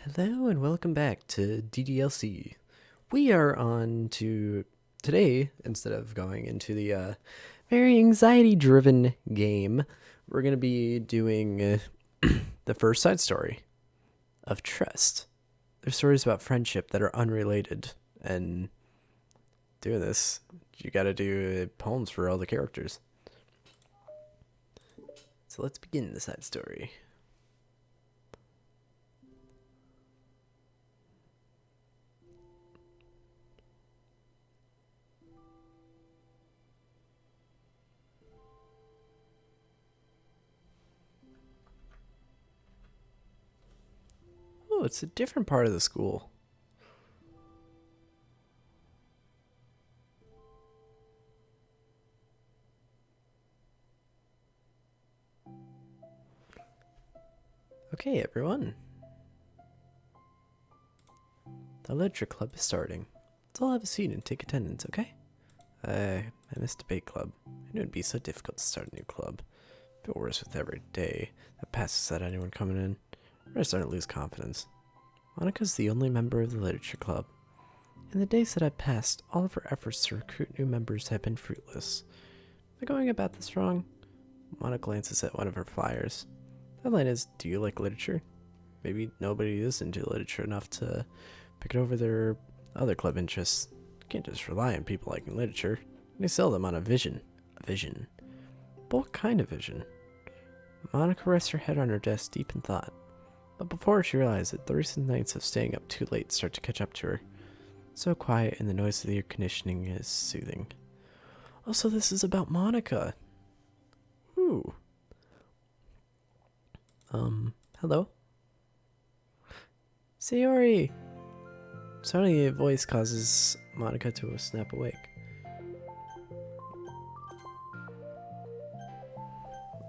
Hello and welcome back to DDLC. We are on to today, instead of going into the very anxiety driven game, we're going to be doing the first side story of Trust. They're stories about friendship that are unrelated, and doing this, you got to do poems for all the characters. So let's begin the side story. Oh, it's a different part of the school. Okay, everyone. The literature club is starting. Let's all have a seat and take attendance, okay? I missed debate club. I knew it'd be so difficult to start a new club. I feel worse with every day that passes without anyone coming in. I'm starting to lose confidence. Monica's the only member of the literature club. In the days that have passed, all of her efforts to recruit new members have been fruitless. Am I going about this wrong? Monica glances at one of her flyers. The headline is, "Do you like literature?" Maybe nobody is into literature enough to pick it over their other club interests. You can't just rely on people liking literature. They sell them on a vision. A vision. But what kind of vision? Monica rests her head on her desk deep in thought. But before she realized it, the recent nights of staying up too late start to catch up to her. So quiet and the noise of the air conditioning is soothing. Also, this is about Monica. Ooh. Hello? Sayori! Suddenly a voice causes Monica to snap awake.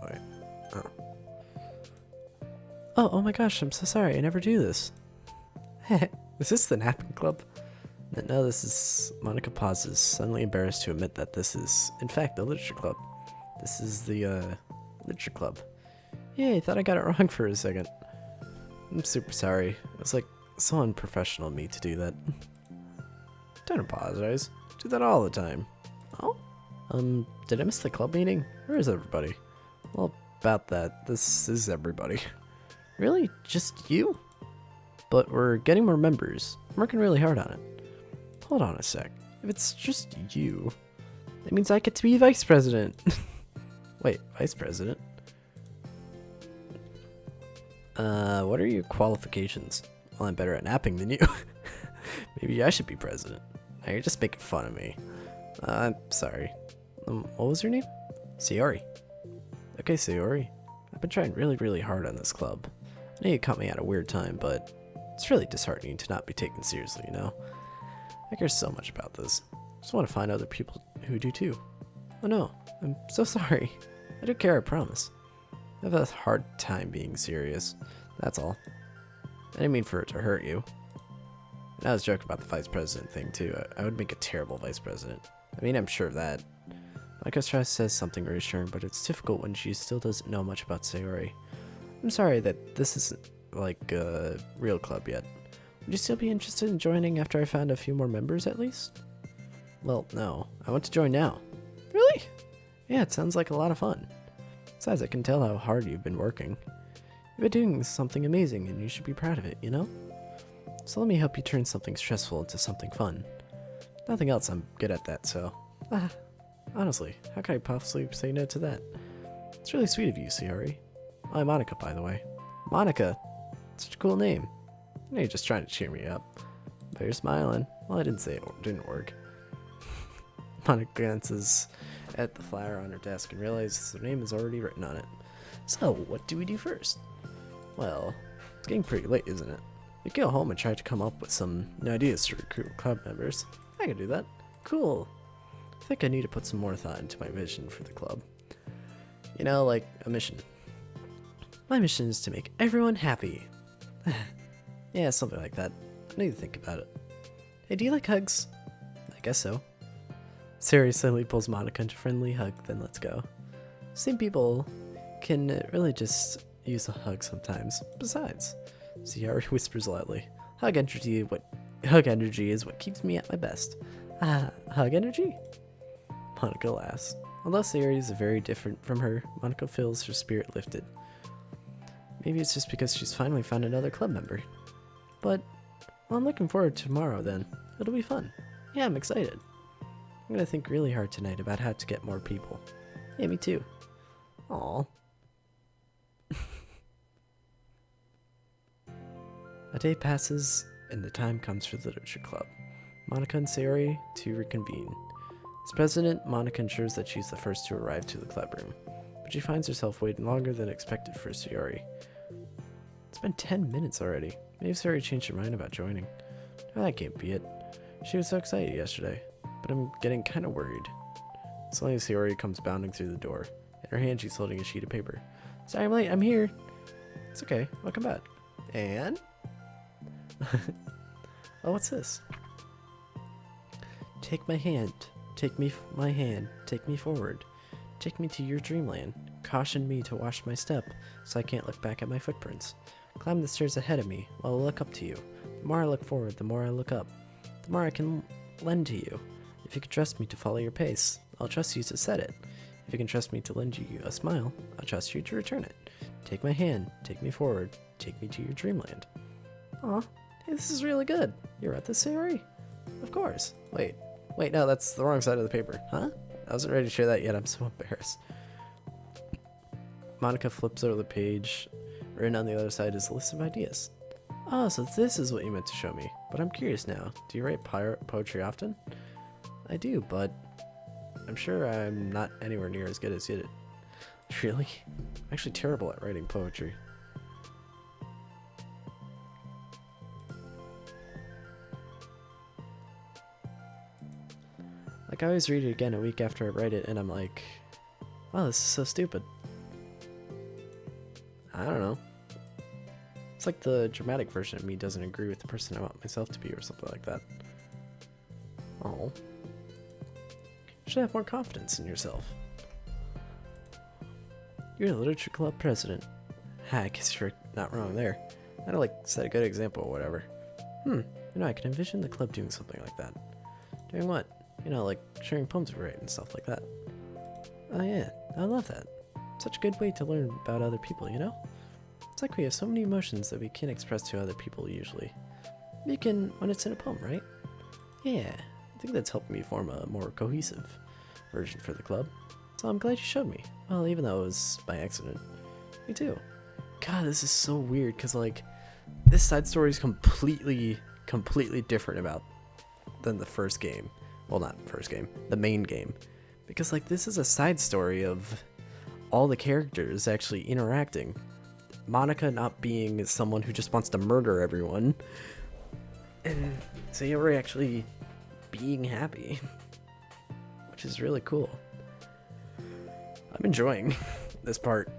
Wait. Oh my gosh, I'm so sorry, I never do this. Is this the napping club? No, this is... Monica pauses, suddenly embarrassed to admit that this is, in fact, the literature club. This is the, literature club. Yeah, I thought I got it wrong for a second. I'm super sorry. It was like so unprofessional of me to do that. Don't apologize. Do that all the time. Oh? Did I miss the club meeting? Where is everybody? Well, about that, this is everybody. Really? Just you? But we're getting more members. I'm working really hard on it. Hold on a sec. If it's just you, that means I get to be vice president. Wait, vice president? What are your qualifications? Well, I'm better at napping than you. Maybe I should be president. Now you're just making fun of me. I'm sorry. What was your name? Sayori. Okay, Sayori. I've been trying really hard on this club. I know you caught me at a weird time, but it's really disheartening to not be taken seriously, you know? I care so much about this. I just want to find other people who do too. Oh no, I'm so sorry. I do care, I promise. I have a hard time being serious. That's all. I didn't mean for it to hurt you. And I was joking about the vice president thing too. I would make a terrible vice president. I mean, I'm sure of that. Monica says something reassuring, but it's difficult when she still doesn't know much about Sayori. I'm sorry that this isn't like a real club yet. Would you still be interested in joining after I found a few more members at least? Well, no. I want to join now. Really? Yeah, it sounds like a lot of fun. Besides, I can tell how hard you've been working. You've been doing something amazing and you should be proud of it, you know? So let me help you turn something stressful into something fun. Nothing else, I'm good at that, so... honestly, how could I possibly say no to that? It's really sweet of you, Sayori. I'm Monica, by the way. Monica! Such a cool name. I know you're just trying to cheer me up. But you're smiling. Well, I didn't say it didn't work. Monica glances at the flyer on her desk and realizes her name is already written on it. So, what do we do first? Well, it's getting pretty late, isn't it? We go home and try to come up with some new ideas to recruit club members. I can do that. Cool. I think I need to put some more thought into my vision for the club. You know, like a mission. My mission is to make everyone happy. Yeah, something like that. I need to think about it. Hey, do you like hugs? I guess so. Sari suddenly pulls Monica into a friendly hug, then lets go. Same people can really just use a hug sometimes. Besides, Sayori whispers loudly. Hug energy is what keeps me at my best. Hug energy? Monica laughs. Although Sayori is very different from her, Monica feels her spirit lifted. Maybe it's just because she's finally found another club member. But, well, I'm looking forward to tomorrow then. It'll be fun. Yeah, I'm excited. I'm gonna think really hard tonight about how to get more people. Yeah, me too. Aww. A day passes, and the time comes for the literature club. Monica and Sayori to reconvene. As president, Monica ensures that she's the first to arrive to the club room, but she finds herself waiting longer than expected for Sayori. It's been 10 minutes already. Maybe Sayori changed her mind about joining. Oh, that can't be it. She was so excited yesterday, but I'm getting kind of worried. Suddenly Sayori comes bounding through the door. In her hand, she's holding a sheet of paper. Sorry I'm late, I'm here. It's okay, welcome back. And? Oh, what's this? Take my hand. Take my hand. Take me forward. Take me to your dreamland. Caution me to watch my step, so I can't look back at my footprints. Climb the stairs ahead of me, while I look up to you. The more I look forward, the more I look up. The more I can lend to you. If you can trust me to follow your pace, I'll trust you to set it. If you can trust me to lend you a smile, I'll trust you to return it. Take my hand. Take me forward. Take me to your dreamland. Aw, hey, this is really good. You're at the Sayori? Of course. Wait, no, that's the wrong side of the paper. Huh? I wasn't ready to share that yet. I'm so embarrassed. Monica flips over the page. Written on the other side is a list of ideas. Oh, so this is what you meant to show me. But I'm curious now. Do you write poetry often? I do, but I'm sure I'm not anywhere near as good as you did. Really? I'm actually terrible at writing poetry. Like, I always read it again a week after I write it, and I'm like, wow, this is so stupid. I don't know. It's like the dramatic version of me doesn't agree with the person I want myself to be, or something like that. Oh. You should have more confidence in yourself. You're the literature club president. I guess you're not wrong there. I'd like set a good example or whatever. You know, I can envision the club doing something like that. Doing what? You know, like sharing poems we write and stuff like that. Oh yeah, I love that. Such a good way to learn about other people, you know? It's like we have so many emotions that we can't express to other people usually. You can when it's in a poem, right? Yeah, I think that's helped me form a more cohesive version for the club. So I'm glad you showed me. Well, even though it was by accident. Me too. God, this is so weird, because like, this side story is completely different than the first game. Well, not first game, the main game. Because like, this is a side story of all the characters actually interacting. Monica not being someone who just wants to murder everyone. And Sayori actually being happy. Which is really cool. I'm enjoying this part.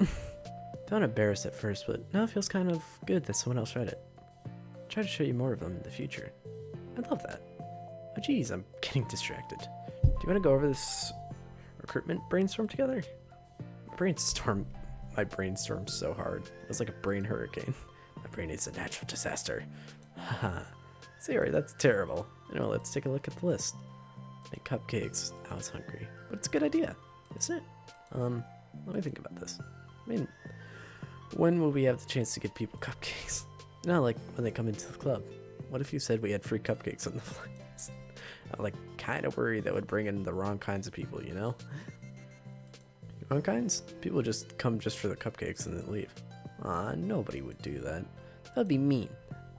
Felt embarrassed at first, but now it feels kind of good that someone else read it. I'll try to show you more of them in the future. I love that. Oh geez, I'm getting distracted. Do you want to go over this recruitment brainstorm together? My brainstorm's so hard. It was like a brain hurricane. My brain is a natural disaster. Haha. Sayori, that's terrible. Anyway, let's take a look at the list. Make cupcakes. I was hungry. But it's a good idea, isn't it? Let me think about this. I mean, when will we have the chance to give people cupcakes? No, like when they come into the club. What if you said we had free cupcakes on the flights? I'm like kind of worried that would bring in the wrong kinds of people, you know? Wrong kinds? People just come just for the cupcakes and then leave. Nobody would do that. That'd be mean.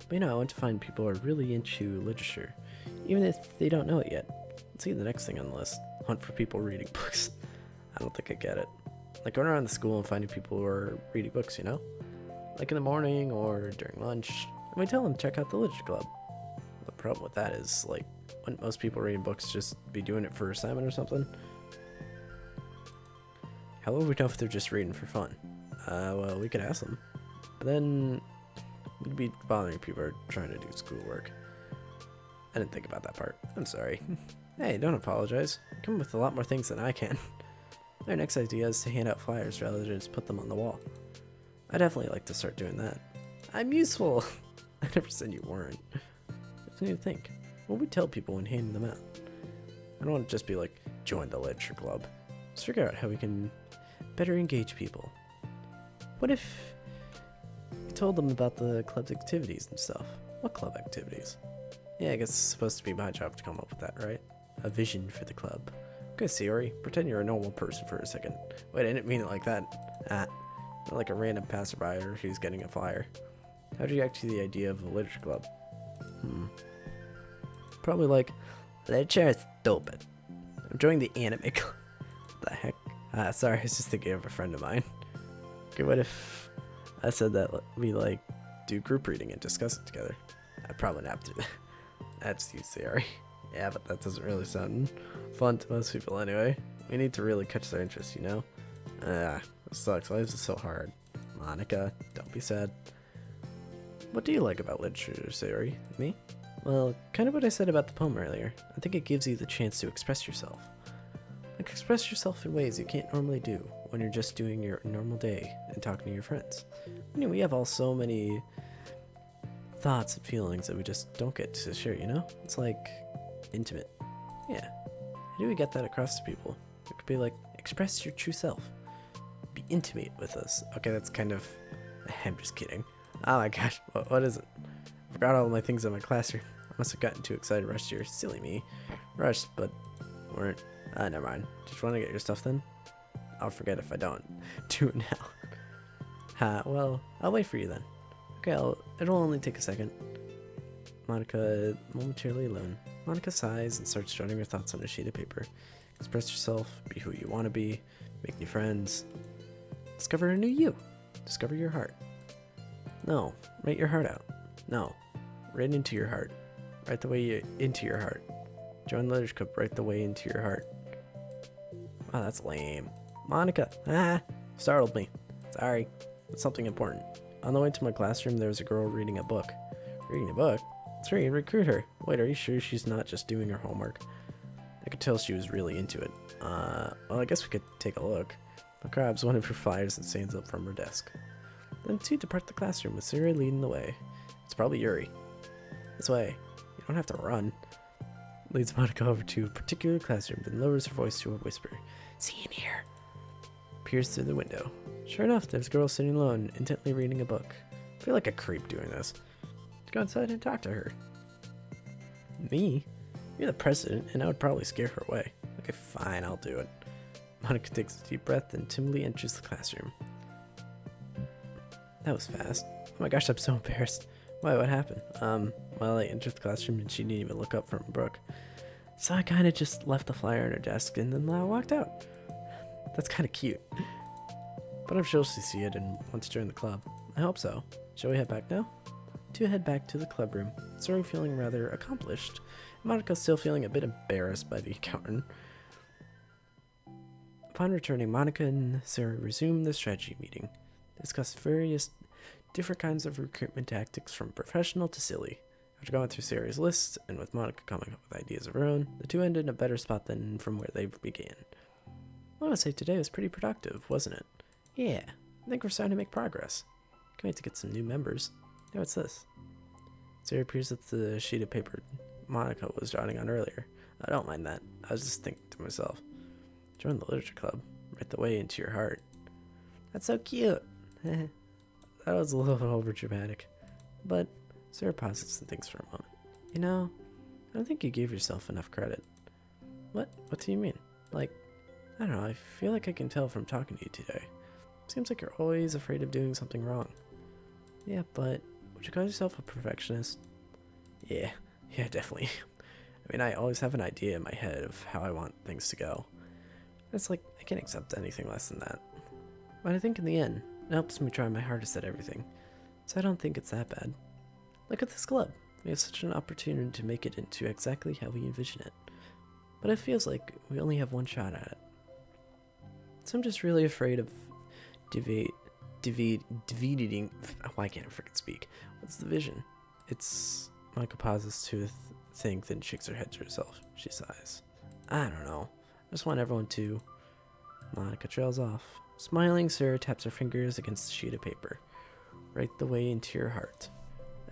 But you know, I want to find people who are really into literature, even if they don't know it yet. Let's see the next thing on the list. Hunt for people reading books. I don't think I get it. Like going around the school and finding people who are reading books, you know? Like in the morning or during lunch. And we tell them to check out the literature club. The problem with that is, like, wouldn't most people reading books just be doing it for assignment or something? How would we know if they're just reading for fun? Well, we could ask them. But then we'd be bothering people who are trying to do schoolwork. I didn't think about that part. I'm sorry. Hey, don't apologize. You come with a lot more things than I can. Our next idea is to hand out flyers rather than just put them on the wall. I definitely like to start doing that. I'm useful! never said you weren't. What do you think? What would we tell people when handing them out? I don't want to just be like, join the literature club. Let's figure out how we can better engage people. What if you told them about the club's activities and stuff? What club activities? Yeah, I guess it's supposed to be my job to come up with that, right? A vision for the club. Okay, Sayori, pretend you're a normal person for a second. Wait, I didn't mean it like that. Not like a random passerby who's getting a flyer. How'd you react to the idea of a literature club? Probably like, literature is stupid. I'm joining the anime club. What the heck? Sorry, I was just thinking of a friend of mine. Okay, what if I said that we like do group reading and discuss it together? I'd probably not do that. That's you, Sayori. Yeah, but that doesn't really sound fun to most people anyway. We need to really catch their interest, you know? This sucks. Why is it so hard? Monica, don't be sad. What do you like about literature, Sayori? Me? Well, kind of what I said about the poem earlier. I think it gives you the chance to express yourself. Like, express yourself in ways you can't normally do when you're just doing your normal day and talking to your friends. I mean, we have all so many thoughts and feelings that we just don't get to share, you know? It's like intimate. Yeah. How do we get that across to people? It could be like, express your true self. Be intimate with us. Okay, that's kind of... I'm just kidding. Oh my gosh, what is it? I forgot all my things in my classroom. I must have gotten too excited rushed here. Silly me. Rushed, but weren't. Never mind. Just want to get your stuff then? I'll forget if I don't. Do it now. Well, I'll wait for you then. Okay, it'll only take a second. Monica momentarily alone. Monica sighs and starts jotting her thoughts on a sheet of paper. Express yourself, be who you want to be, make new friends. Discover a new you. Discover your heart. No, write your heart out. No, right into your heart. Right the way into your heart. Join the literature club right the way into your heart. Wow, that's lame. Monica, startled me. Sorry, it's something important. On the way to my classroom, there was a girl reading a book. Reading a book? That's right, recruit her. Wait, are you sure she's not just doing her homework? I could tell she was really into it. Well, I guess we could take a look. I grabs one of her flyers and stands up from her desk. Then two depart the classroom with Sayori leading the way. It's probably Yuri. This way. You don't have to run. Leads Monica over to a particular classroom, then lowers her voice to a whisper. See in here. Peers through the window. Sure enough, there's a girl sitting alone, intently reading a book. I feel like a creep doing this. Let's go inside and talk to her. Me? You're the president, and I would probably scare her away. Okay, fine, I'll do it. Monica takes a deep breath and timidly enters the classroom. That was fast. Oh my gosh, I'm so embarrassed. Why, what happened? Well, I entered the classroom and she didn't even look up from a book. So I kind of just left the flyer on her desk and then I walked out. That's kind of cute. But I'm sure she'll see it and want to join the club. I hope so. Shall we head back now? Two head back to the club room, Sayori feeling rather accomplished, and Monica still feeling a bit embarrassed by the accountant. Upon returning, Monica and Sayori resumed the strategy meeting. Discussed various different kinds of recruitment tactics from professional to silly. After going through Sayori's list, and with Monica coming up with ideas of her own, the two ended in a better spot than from where they began. I want to say today was pretty productive, wasn't it? Yeah, I think we're starting to make progress. Can't wait to get some new members. Hey, what's this? Sayori appears at the sheet of paper Monica was jotting on earlier. I don't mind that. I was just thinking to myself. Join the literature club. Right the way into your heart. That's so cute. That was a little over dramatic. But Sayori pauses and thinks for a moment. You know, I don't think you gave yourself enough credit. What? What do you mean? Like, I don't know, I feel like I can tell from talking to you today. Seems like you're always afraid of doing something wrong. Yeah, but would you call yourself a perfectionist? Yeah, definitely. I mean, I always have an idea in my head of how I want things to go. It's like, I can't accept anything less than that. But I think in the end, it helps me try my hardest at everything. So I don't think it's that bad. Look at this club. We have such an opportunity to make it into exactly how we envision it. But it feels like we only have one shot at it. So I'm just really afraid of dividing. Why can't I freaking speak? What's the vision? It's... Monica pauses to think, then shakes her head to herself. She sighs. I don't know. I just want everyone to... Monica trails off. Smiling, Sarah taps her fingers against the sheet of paper. Right the way into your heart.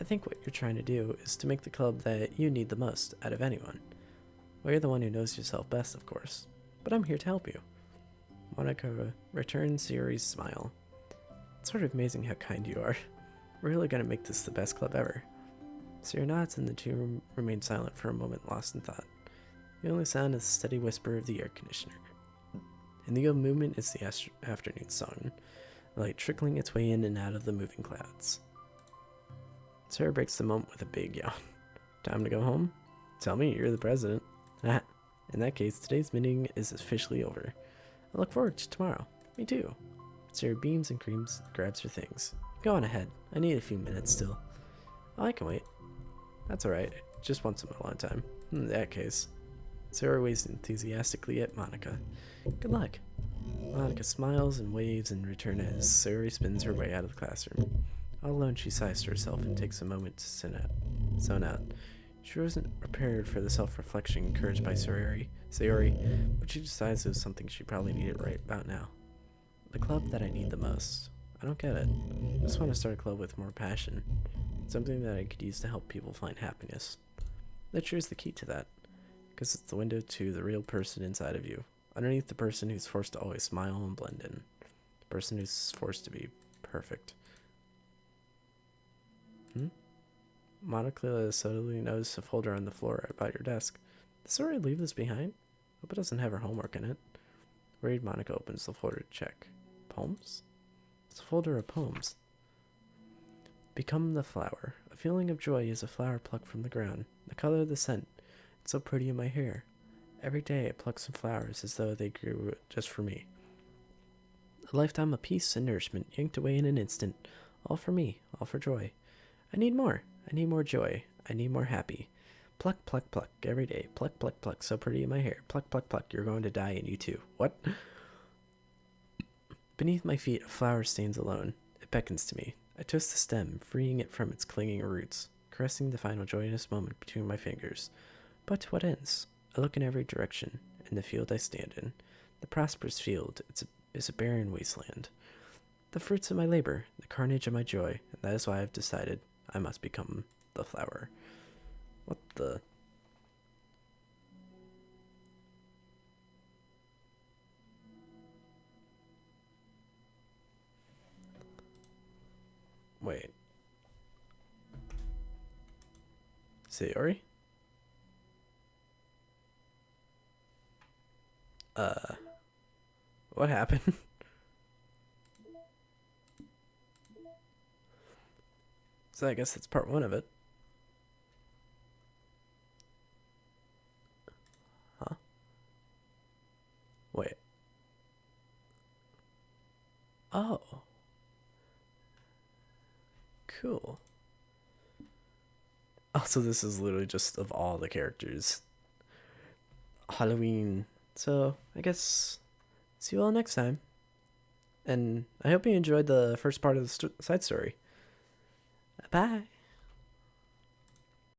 I think what you're trying to do is to make the club that you need the most out of anyone. Well, you're the one who knows yourself best, of course, but I'm here to help you. Monica returns Sayori's smile. It's sort of amazing how kind you are. We're really gonna make this the best club ever. Sayori nods and the two remain silent for a moment, lost in thought. The only sound is the steady whisper of the air conditioner. And the movement is the afternoon sun, light trickling its way in and out of the moving clouds. Sayori breaks the moment with a big yawn. Time to go home? Tell me, you're the president. Ah, in that case, today's meeting is officially over. I look forward to tomorrow. Me too. Sayori beams and grabs her things. Go on ahead. I need a few minutes still. Oh, I can wait. That's alright. Just once in a long time. In that case. Sayori waves enthusiastically at Monica. Good luck. Monica smiles and waves in return as Sayori spins her way out of the classroom. All alone, she sighs to herself and takes a moment to zone out. She wasn't prepared for the self-reflection encouraged by Sayori, but she decides it was something she probably needed right about now. The club that I need the most. I don't get it. I just want to start a club with more passion. Something that I could use to help people find happiness. Literature is the key to that, because it's the window to the real person inside of you. Underneath the person who's forced to always smile and blend in. The person who's forced to be perfect. Monica suddenly noticed a folder on the floor by your desk. Did Sayori leave this behind? Hope it doesn't have her homework in it. Worried, Monica opens the folder to check. Poems? It's a folder of poems. Become the flower. A feeling of joy is a flower plucked from the ground. The color of the scent. It's so pretty in my hair. Every day I pluck some flowers as though they grew just for me. A lifetime of peace and nourishment yanked away in an instant. All for me. All for joy. I need more. I need more joy. I need more happy. Pluck, pluck, pluck. Every day. Pluck, pluck, pluck. So pretty in my hair. Pluck, pluck, pluck. You're going to die and you too. What? Beneath my feet, a flower stands alone. It beckons to me. I twist the stem, freeing it from its clinging roots, caressing the final joyous moment between my fingers. But to what ends? I look in every direction, in the field I stand in. The prosperous field is a barren wasteland. The fruits of my labor, the carnage of my joy, and that is why I've decided I must become the flower. What the... Wait. Sayori? What happened? So I guess that's part one of it. Huh? Wait. Oh. Cool. Also, this is literally just of all the characters. Halloween. So, I guess see you all next time. And I hope you enjoyed the first part of the side story. Bye.